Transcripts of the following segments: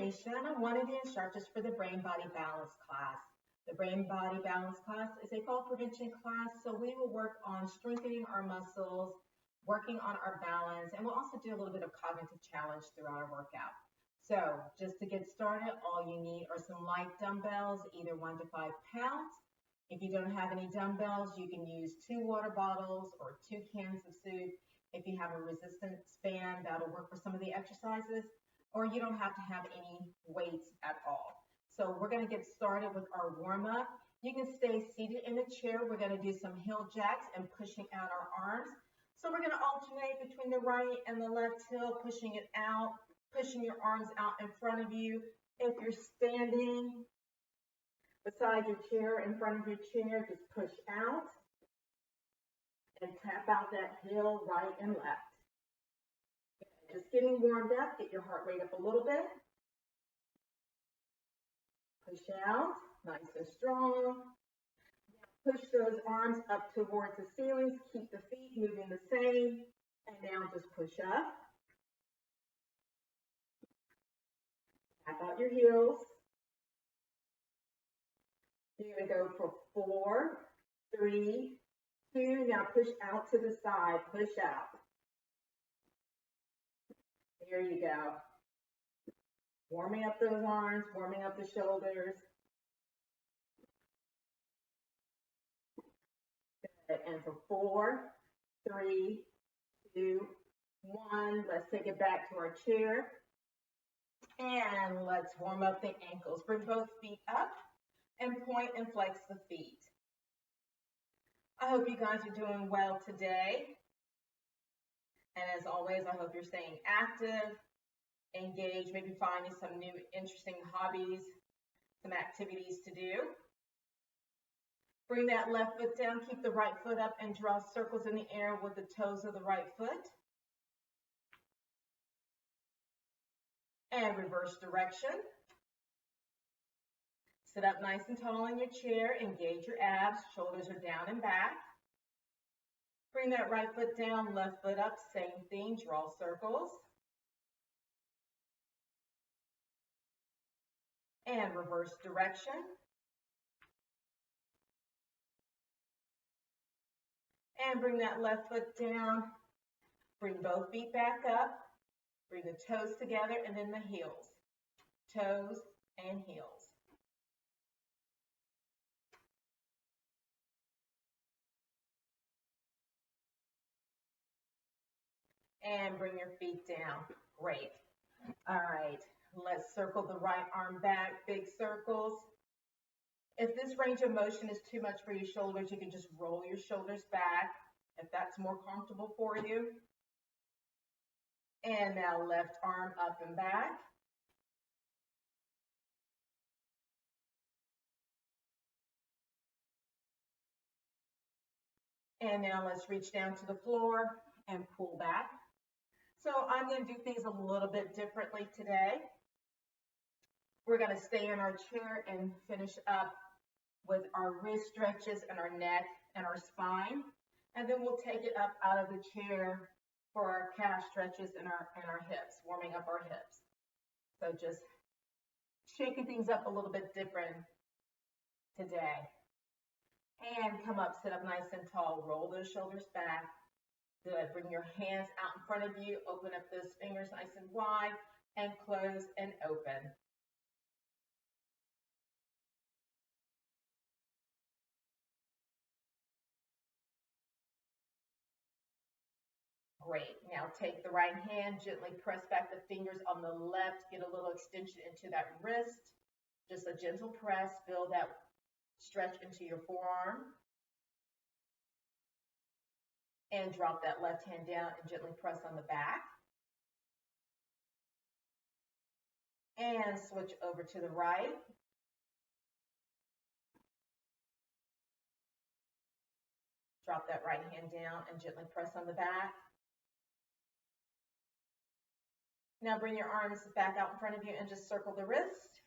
Merisha, and I'm one of the instructors for the Brain Body Balance class. The Brain Body Balance class is a fall prevention class, so we will work on strengthening our muscles, working on our balance, and we'll also do a little bit of cognitive challenge throughout our workout. So just to get started, all you need are some light dumbbells, either 1 to 5 pounds. If you don't have any dumbbells, you can use 2 water bottles or 2 cans of soup. If you have a resistance band, that'll work for some of the exercises, or you don't have to have any weights at all. So we're going to get started with our warm-up. You can stay seated in the chair. We're going to do some heel jacks and pushing out our arms. So we're going to alternate between the right and the left heel, pushing it out, pushing your arms out in front of you. If you're standing beside your chair, in front of your chair, just push out and tap out that heel right and left. Just getting warmed up, get your heart rate up a little bit. Push out, nice and strong. Push those arms up towards the ceilings, keep the feet moving the same, and now just push up. Tap out your heels. You're going to go for 4, 3, 2. Now push out to the side, push out. There you go. Warming up those arms, warming up the shoulders. Good. And for 4, 3, 2, 1. Let's take it back to our chair. And let's warm up the ankles. Bring both feet up and point and flex the feet. I hope you guys are doing well today. And as always, I hope you're staying active, engaged, maybe finding some new interesting hobbies, some activities to do. Bring that left foot down, keep the right foot up, and draw circles in the air with the toes of the right foot. And reverse direction. Sit up nice and tall in your chair, engage your abs, shoulders are down and back. Bring that right foot down, left foot up, same thing, draw circles. And reverse direction. And bring that left foot down, bring both feet back up, bring the toes together and then the heels, toes and heels. And bring your feet down. Great. All right, let's circle the right arm back, big circles. If this range of motion is too much for your shoulders, you can just roll your shoulders back if that's more comfortable for you. And now left arm up and back. And now let's reach down to the floor and pull back. So I'm going to do things a little bit differently today. We're going to stay in our chair and finish up with our wrist stretches and our neck and our spine. And then we'll take it up out of the chair for our calf stretches and our hips, warming up our hips. So just shaking things up a little bit different today. And come up, sit up nice and tall, roll those shoulders back. Good. Bring your hands out in front of you. Open up those fingers nice and wide and close and open. Great. Now take the right hand, gently press back the fingers on the left. Get a little extension into that wrist. Just a gentle press. Feel that stretch into your forearm. And drop that left hand down and gently press on the back. And switch over to the right. Drop that right hand down and gently press on the back. Now bring your arms back out in front of you and just circle the wrist.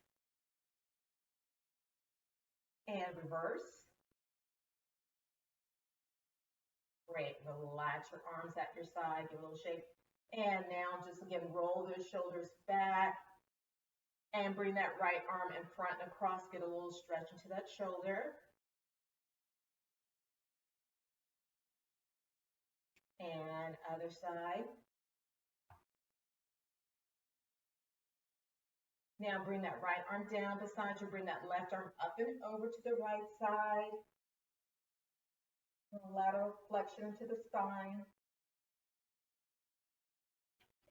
And reverse. Great. Relax your arms at your side. Give a little shake. And now just again, roll those shoulders back And bring that right arm in front and across, get a little stretch into that shoulder. And other side. Now bring that right arm down beside you, bring that left arm up and over to the right side. Lateral flexion into the spine.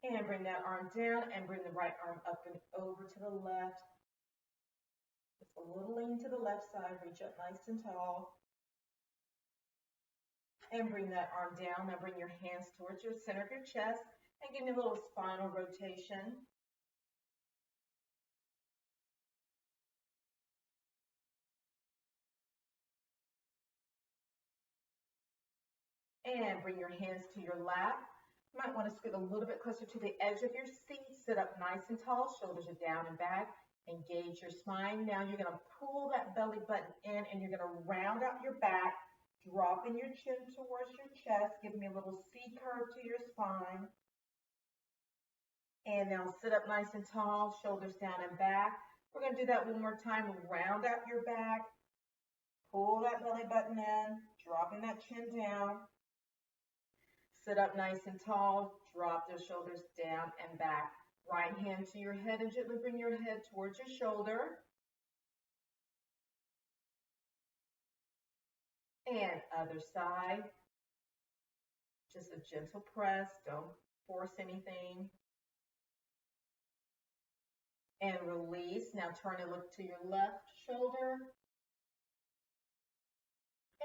And bring that arm down and bring the right arm up and over to the left. Just a little lean to the left side, reach up nice and tall. And bring that arm down. Now bring your hands towards your center of your chest and give me a little spinal rotation. And bring your hands to your lap. You might want to scoot a little bit closer to the edge of your seat. Sit up nice and tall, shoulders are down and back. Engage your spine. Now you're going to pull that belly button in and you're going to round out your back, dropping your chin towards your chest. Give me a little C curve to your spine. And now sit up nice and tall, shoulders down and back. We're going to do that one more time. Round out your back. Pull that belly button in, dropping that chin down. Sit up nice and tall, drop those shoulders down and back. Right hand to your head and gently bring your head towards your shoulder. And other side. Just a gentle press, don't force anything. And release. Now turn and look to your left shoulder.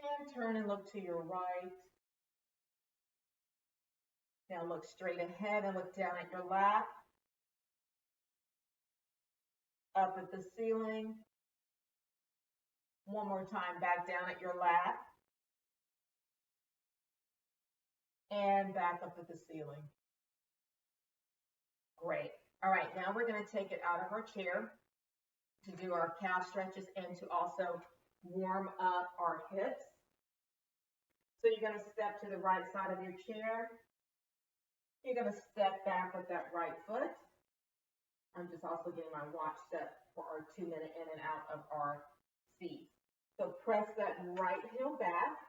And turn and look to your right. Now look straight ahead and look down at your lap. Up at the ceiling. One more time, back down at your lap. And back up at the ceiling. Great. All right, now we're going to take it out of our chair to do our calf stretches and to also warm up our hips. So you're going to step to the right side of your chair. You're going to step back with that right foot. I'm just also getting my watch set for our 2-minute in and out of our seat. So press that right heel back.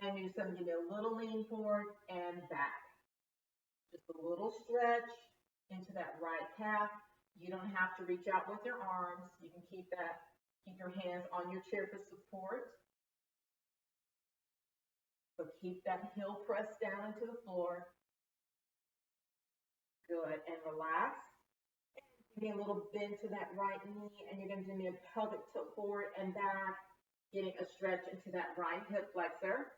And you're just going to give it a little lean forward and back. Just a little stretch into that right calf. You don't have to reach out with your arms. You can keep your hands on your chair for support. So keep that heel pressed down into the floor. Good, and relax. Give me a little bend to that right knee, and you're going to do me a pelvic tilt forward and back, getting a stretch into that right hip flexor.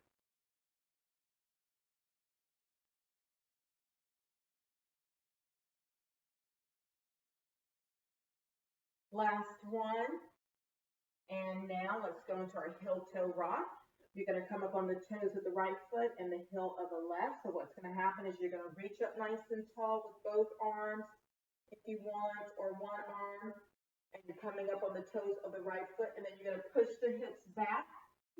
Last one. And now let's go into our heel toe rock. You're going to come up on the toes of the right foot and the heel of the left. So what's going to happen is you're going to reach up nice and tall with both arms if you want, or one arm. And you're coming up on the toes of the right foot, and then you're going to push the hips back.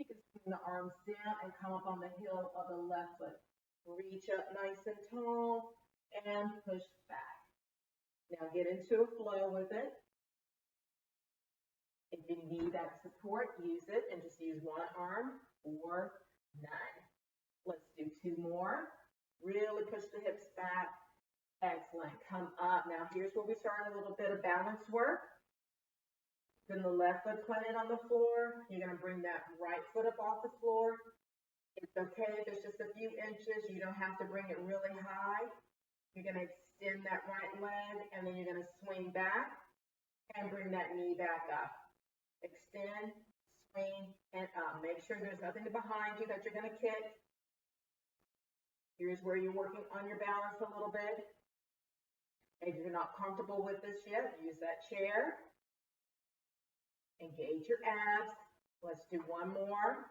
You can swing the arms down and come up on the heel of the left foot. Reach up nice and tall and push back. Now get into a flow with it. If you need that support, use it and just use one arm or none. Let's do 2 more. Really push the hips back. Excellent. Come up. Now here's where we start a little bit of balance work. Then the left foot planted on the floor. You're going to bring that right foot up off the floor. It's okay if it's just a few inches. You don't have to bring it really high. You're going to extend that right leg, and then you're going to swing back and bring that knee back up. Extend, swing, and up. Make sure there's nothing behind you that you're going to kick. Here's where you're working on your balance a little bit. If you're not comfortable with this yet, use that chair. Engage your abs. Let's do one more.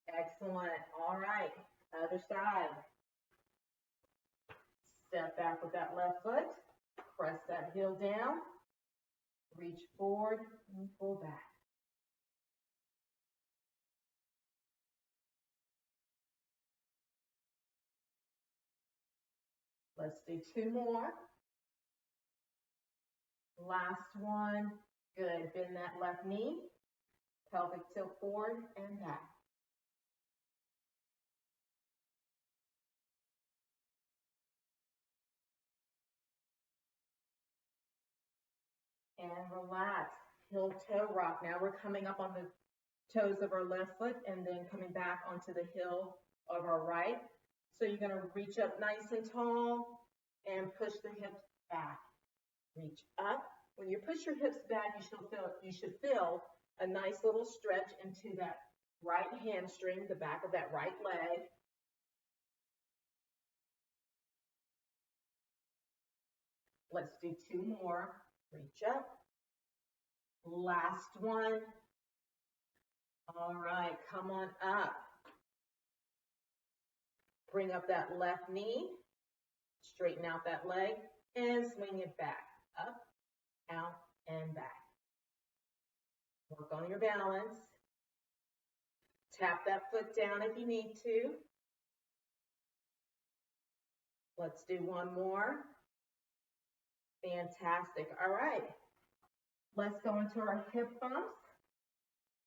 Excellent. All right. Other side. Step back with that left foot. Press that heel down. Reach forward and pull back. Let's do 2 more. Last one. Good. Bend that left knee. Pelvic tilt forward and back. And relax. Heel toe rock. Now we're coming up on the toes of our left foot and then coming back onto the heel of our right. So you're going to reach up nice and tall and push the hips back. Reach up. When you push your hips back, you should feel a nice little stretch into that right hamstring, the back of that right leg. Let's do 2 more. Reach up. Last one. All right, come on up. Bring up that left knee. Straighten out that leg and swing it back. Up, out, and back. Work on your balance. Tap that foot down if you need to. Let's do 1 more. Fantastic. All right. Let's go into our hip bumps.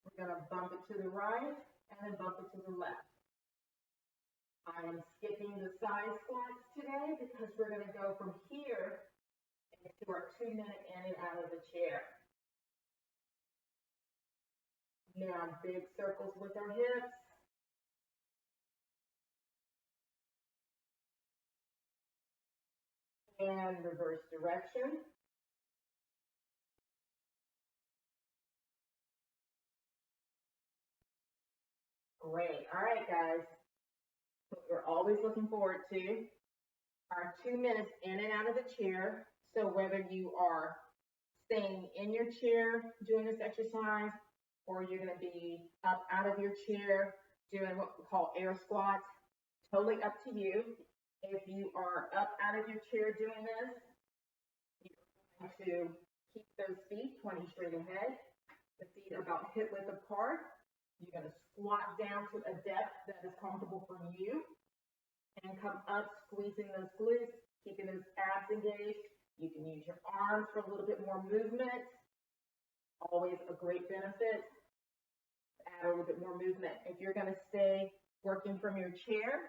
We're going to bump it to the right and then bump it to the left. I am skipping the side squats today because we're going to go from here into our 2-minute in and out of the chair. Now big circles with our hips. And reverse direction. Great. All right, guys. What we're always looking forward to are 2 minutes in and out of the chair. So whether you are staying in your chair doing this exercise, or you're going to be up out of your chair doing what we call air squats, totally up to you. If you are up out of your chair doing this, you're going to keep those feet pointing straight ahead. The feet are about hip width apart. You're going to squat down to a depth that is comfortable for you and come up, squeezing those glutes, keeping those abs engaged. You can use your arms for a little bit more movement. Always a great benefit. Add a little bit more movement. If you're going to stay working from your chair,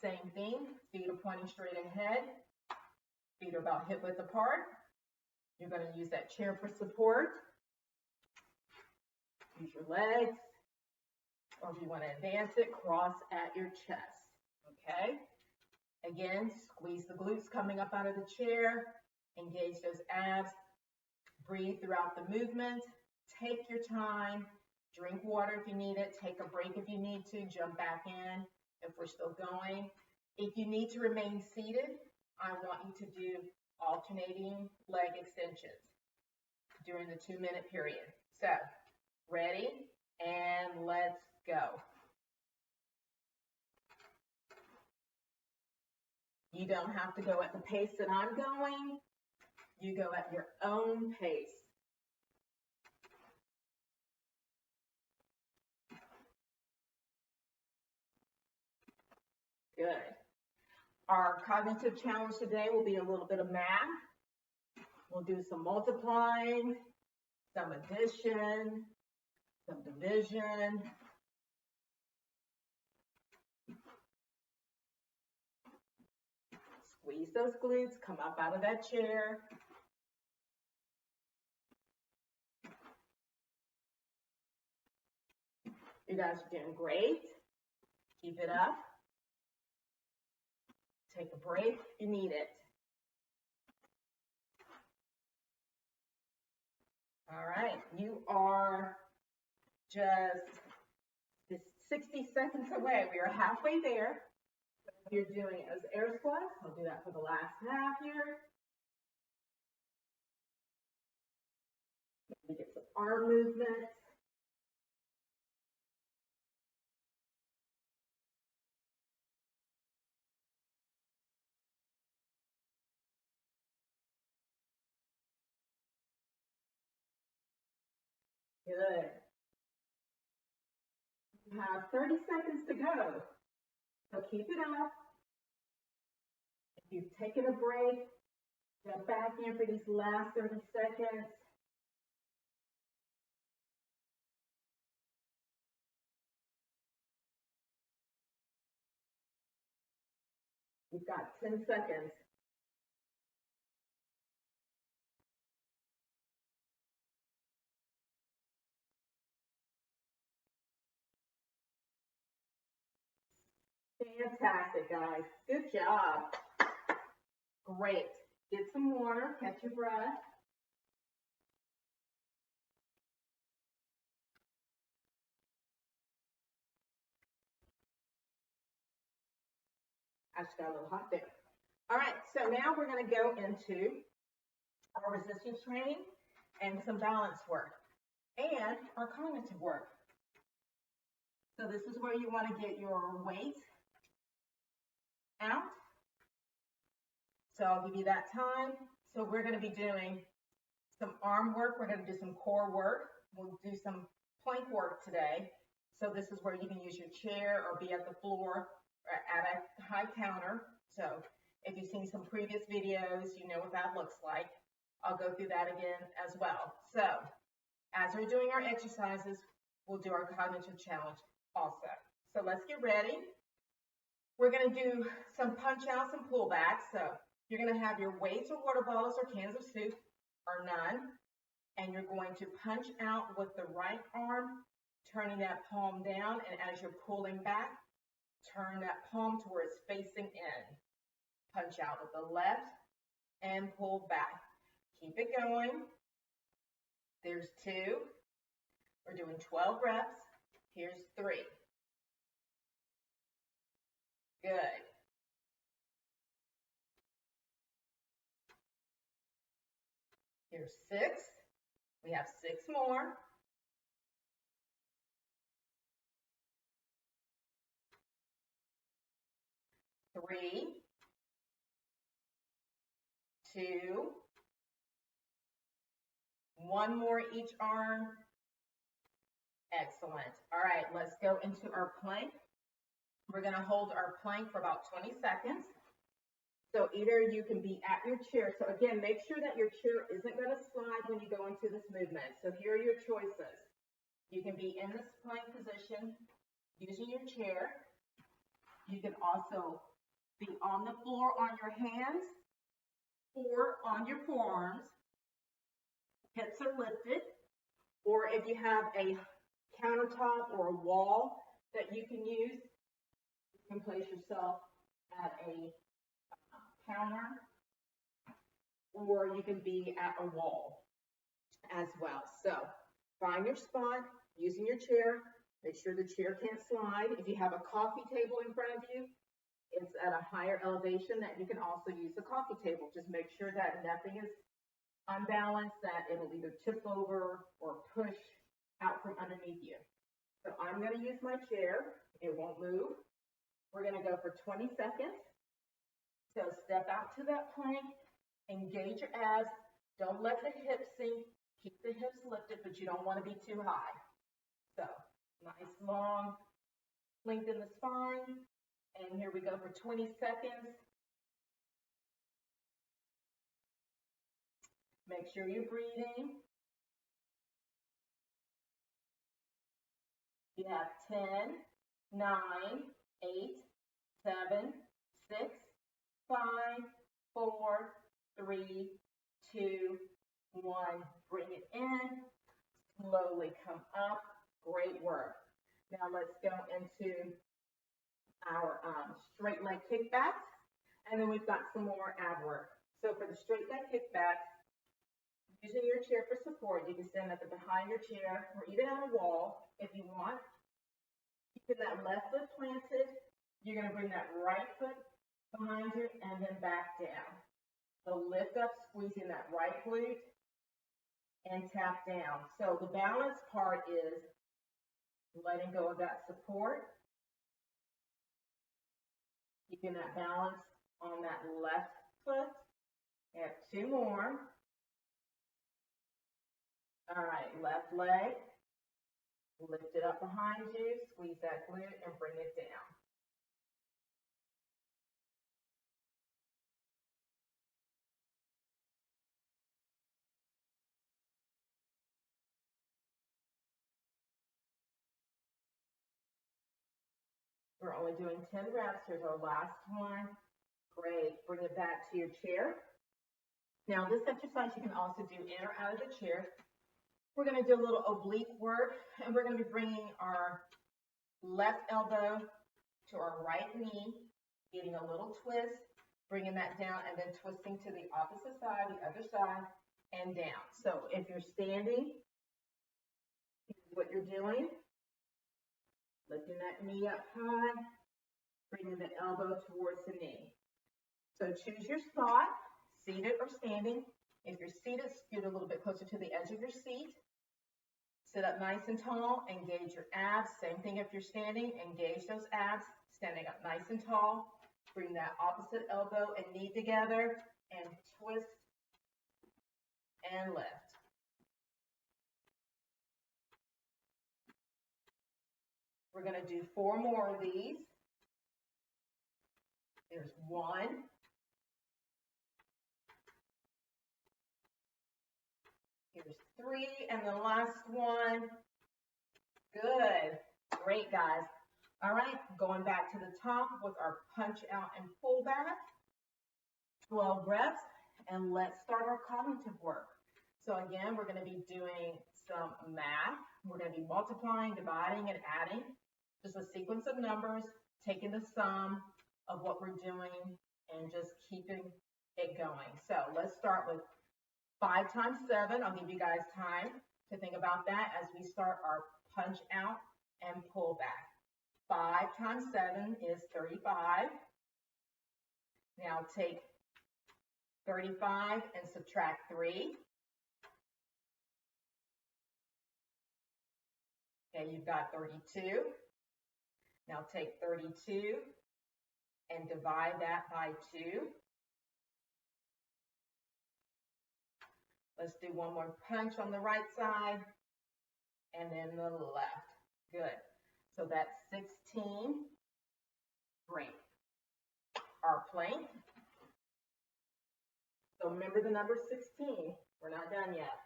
same thing. Feet are pointing straight ahead. Feet are about hip width apart. You're going to use that chair for support. Use your legs. Or if you want to advance it, cross at your chest. Okay? Again, squeeze the glutes coming up out of the chair. Engage those abs. Breathe throughout the movement. Take your time. Drink water if you need it. Take a break if you need to. Jump back in if we're still going. If you need to remain seated, I want you to do alternating leg extensions during the 2-minute period. So, ready? And let's go. You don't have to go at the pace that I'm going. You go at your own pace. Good. Our cognitive challenge today will be a little bit of math. We'll do some multiplying, some addition, some division. Squeeze those glutes, come up out of that chair. You guys are doing great. Keep it up. Take a break if you need it. All right, you are just 60 seconds away. We are halfway there. So if you're doing it as air squats, I'll do that for the last half here. Maybe get some arm movement. Good. You have 30 seconds to go. So keep it up. If you've taken a break, Jump back in for these last 30 seconds. You've got 10 seconds. Fantastic, guys. Good job. Great. Get some water, catch your breath. I just got a little hot there. All right, so now we're going to go into our resistance training and some balance work and our cognitive work. So this is where you want to get your weight out. So I'll give you that time. So we're going to be doing some arm work. We're going to do some core work. We'll do some plank work today. So this is where you can use your chair or be at the floor or at a high counter. So if you've seen some previous videos, you know what that looks like. I'll go through that again as well. So as we're doing our exercises, we'll do our cognitive challenge also. So let's get ready. We're going to do some punch outs and pullbacks. So you're going to have your weights or water bottles or cans of soup or none. And you're going to punch out with the right arm, turning that palm down. And as you're pulling back, turn that palm to where it's facing in. Punch out with the left and pull back. Keep it going. There's 2. We're doing 12 reps. Here's 3. Good. Here's 6. We have 6 more. 3, 2, 1 more each arm. Excellent. All right, let's go into our plank. We're going to hold our plank for about 20 seconds. So either you can be at your chair. So again, make sure that your chair isn't going to slide when you go into this movement. So here are your choices. You can be in this plank position using your chair. You can also be on the floor on your hands or on your forearms. Hips are lifted. Or if you have a countertop or a wall that you can use, you can place yourself at a counter, or you can be at a wall as well. So find your spot using your chair. Make sure the chair can't slide. If you have a coffee table in front of you, it's at a higher elevation that you can also use the coffee table. Just make sure that nothing is unbalanced, that it'll either tip over or push out from underneath you. So I'm going to use my chair. It won't move. We're going to go for 20 seconds. So step out to that plank, engage your abs. Don't let the hips sink. Keep the hips lifted, but you don't want to be too high. So nice long length in the spine. And here we go for 20 seconds. Make sure you're breathing. You have 10, 9, 8, 7, 6, 5, 4, 3, 2, 1. Bring it in. Slowly come up. Great work. Now let's go into our straight leg kickbacks. And then we've got some more ab work. So for the straight leg kickbacks, using your chair for support, you can stand up behind your chair or even on a wall if you want. Keeping that left foot planted, you're going to bring that right foot behind you and then back down. So lift up, squeezing that right glute and tap down. So the balance part is letting go of that support. Keeping that balance on that left foot. We have 2 more. All right, left leg. Lift it up behind you, squeeze that glute, and bring it down. We're only doing 10 reps. Here's our last one. Great. Bring it back to your chair. Now, this exercise you can also do in or out of the chair. We're going to do a little oblique work, and we're going to be bringing our left elbow to our right knee, getting a little twist, bringing that down, and then twisting to the opposite side, the other side, and down. So if you're standing, here's what you're doing. Lifting that knee up high, bringing the elbow towards the knee. So choose your spot, seated or standing. If you're seated, scoot a little bit closer to the edge of your seat. Sit up nice and tall, engage your abs. Same thing if you're standing, engage those abs. Standing up nice and tall. Bring that opposite elbow and knee together and twist and lift. We're going to do 4 more of these. There's 1. Here's 3, and the last one. Good. Great, guys. All right, going back to the top with our punch out and pull back. 12 reps, and let's start our cognitive work. So again, we're going to be doing some math. We're going to be multiplying, dividing, and adding. Just a sequence of numbers, taking the sum of what we're doing and just keeping it going. So let's start with 5 times 7. I'll give you guys time to think about that as we start our punch out and pull back. 5 times 7 is 35. Now take 35 and subtract 3. Okay, you've got 32. Now take 32 and divide that by 2. Let's do one more punch on the right side and then the left. Good. So that's 16. Great. Our plank. So remember the number 16. We're not done yet.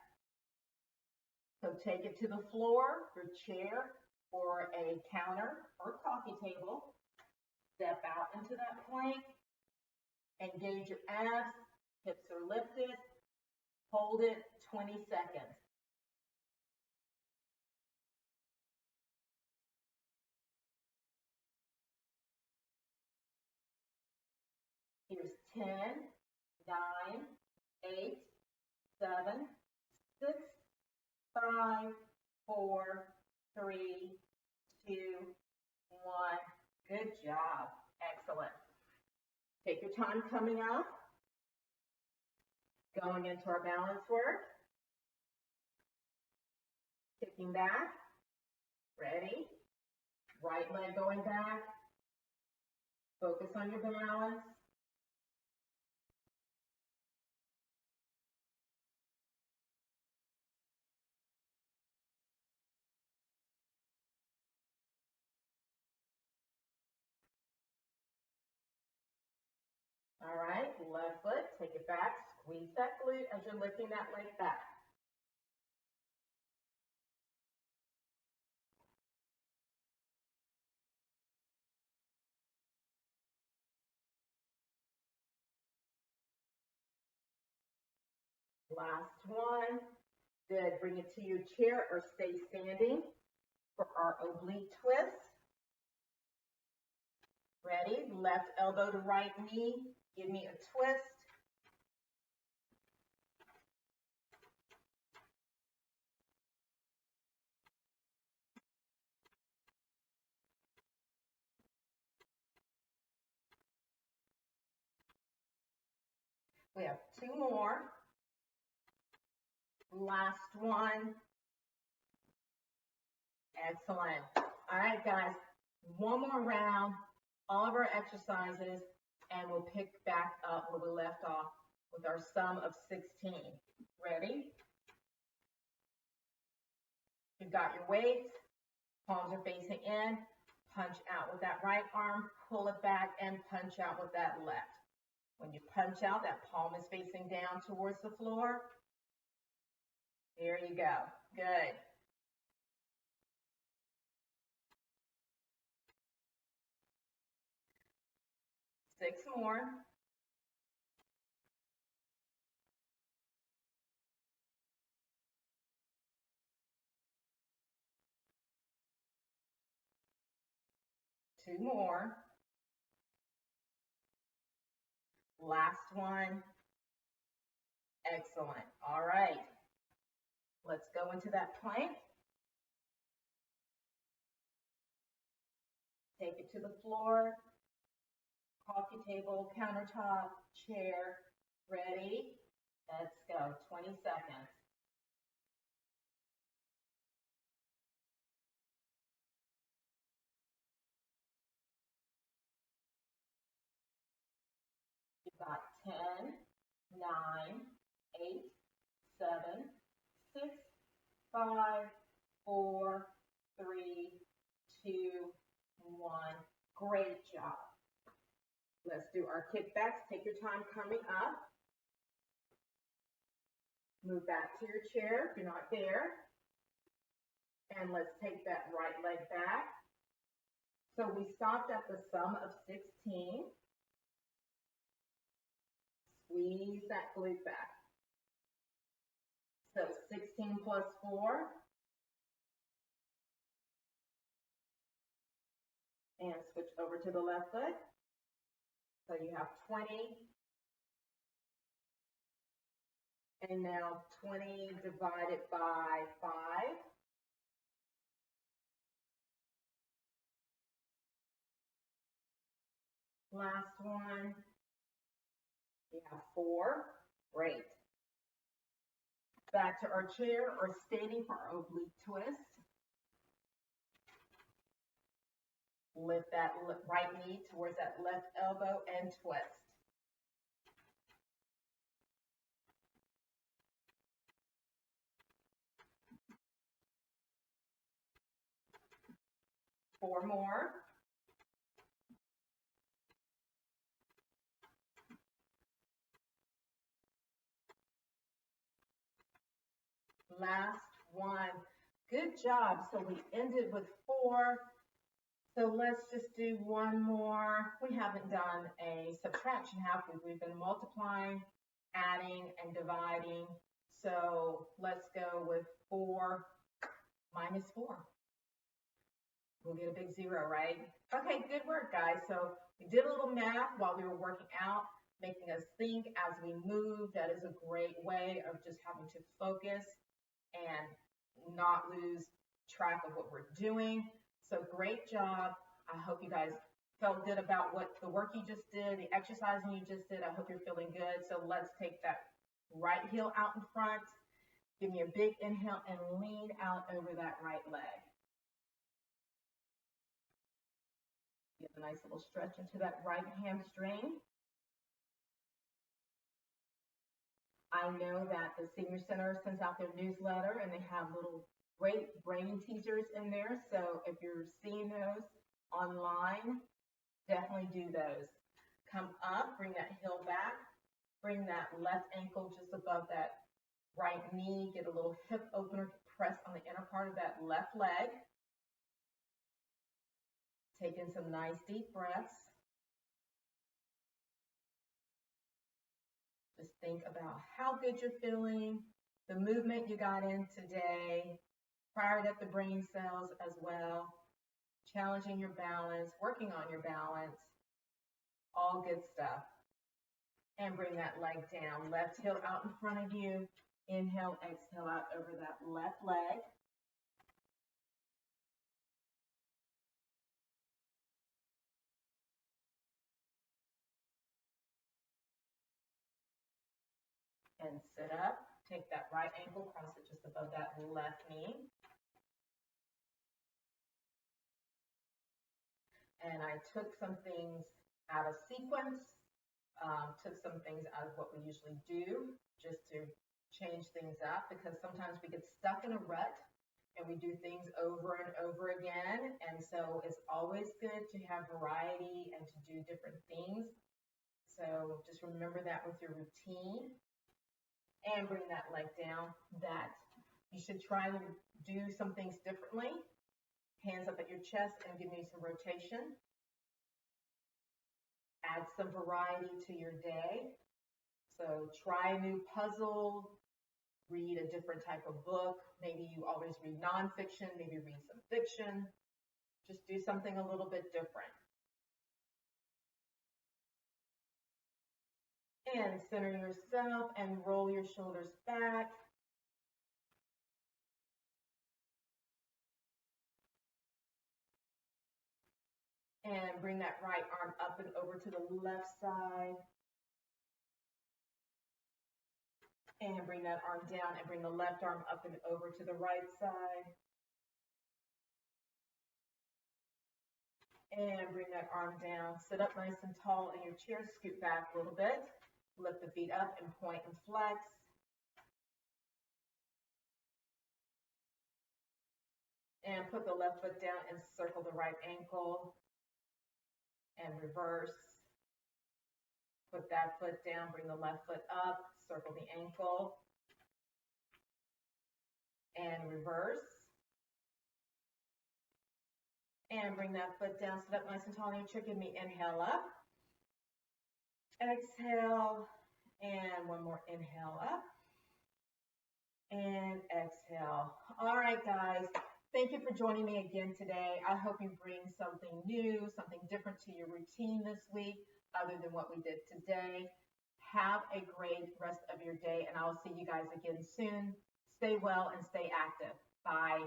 So take it to the floor, your chair, or a counter or coffee table. Step out into that plank. Engage your abs. Hips are lifted. Hold it 20 seconds. Here's 10, 9, 8, 7, 6, 5, 4, 3, 2, 1. Good job. Excellent. Take your time coming up. Going into our balance work. Kicking back. Ready. Right leg going back. Focus on your balance. All right, left foot, take it back, squeeze that glute as you're lifting that leg back. Last one. Good. Bring it to your chair or stay standing for our oblique twist. Ready? Left elbow to right knee. Give me a twist. We have 2 more. Last one. Excellent. All right, guys. One more round, all of our exercises, and we'll pick back up where we left off with our sum of 16. Ready? You've got your weights. Palms are facing in. Punch out with that right arm. Pull it back and punch out with that left. When you punch out, that palm is facing down towards the floor. There you go. Good. 6 more. Two more. Last one. Excellent. All right. Let's go into that plank. Take it to the floor, coffee table, countertop, chair. Ready? Let's go. 20 seconds. You've got 10, 9, 8, 7, 6, 5, 4, 3, 2, 1. Great job. Let's do our kickbacks. Take your time coming up. Move back to your chair if you're not there. And let's take that right leg back. So we stopped at the sum of 16. Squeeze that glute back. So 16 plus 4. And switch over to the left foot. So you have 20. And now 20 divided by 5. Last one. We have 4. Great. Back to our chair or standing for our oblique twist. Lift that right knee towards that left elbow and twist. Four more. Last one. Good job. So we ended with 4. So let's just do one more. We haven't done a subtraction, have we? We've been multiplying, adding, and dividing. So let's go with 4 minus 4. We'll get a big 0, right? Okay, good work, guys. So we did a little math while we were working out, making us think as we move. That is a great way of just having to focus and not lose track of what we're doing. So great job. I hope you guys felt good about what the work you just did, the exercising you just did. I hope you're feeling good. So let's take that right heel out in front. Give me a big inhale and lean out over that right leg. Get a nice little stretch into that right hamstring. I know that the Senior Center sends out their newsletter and they have little great brain teasers in there. So if you're seeing those online, definitely do those. Come up, bring that heel back, bring that left ankle just above that right knee, get a little hip opener to press on the inner part of that left leg. Take in some nice deep breaths. Just think about how good you're feeling, the movement you got in today, fired up the brain cells as well, challenging your balance, working on your balance, all good stuff. And bring that leg down, left heel out in front of you. Inhale, exhale out over that left leg. And sit up. Take that right ankle, cross it just above that left knee. And I took some things out of sequence, took some things out of what we usually do, just to change things up, because sometimes we get stuck in a rut and we do things over and over again. And so it's always good to have variety and to do different things. So just remember that with your routine. And bring that leg down, that you should try to do some things differently. Hands up at your chest and give me some rotation. Add some variety to your day. So try a new puzzle, read a different type of book. Maybe you always read nonfiction, maybe read some fiction. Just do something a little bit different. And center yourself and roll your shoulders back. And bring that right arm up and over to the left side. And bring that arm down and bring the left arm up and over to the right side. And bring that arm down. Sit up nice and tall in your chair. Scoot back a little bit. Lift the feet up and point and flex. And put the left foot down and circle the right ankle. And reverse. Put that foot down, bring the left foot up, circle the ankle. And reverse. And bring that foot down, sit up nice and tall in your chair. Give me inhale up. Exhale. And one more inhale up. And exhale. All right, guys. Thank you for joining me again today. I hope you bring something new, something different to your routine this week other than what we did today. Have a great rest of your day, and I'll see you guys again soon. Stay well and stay active. Bye.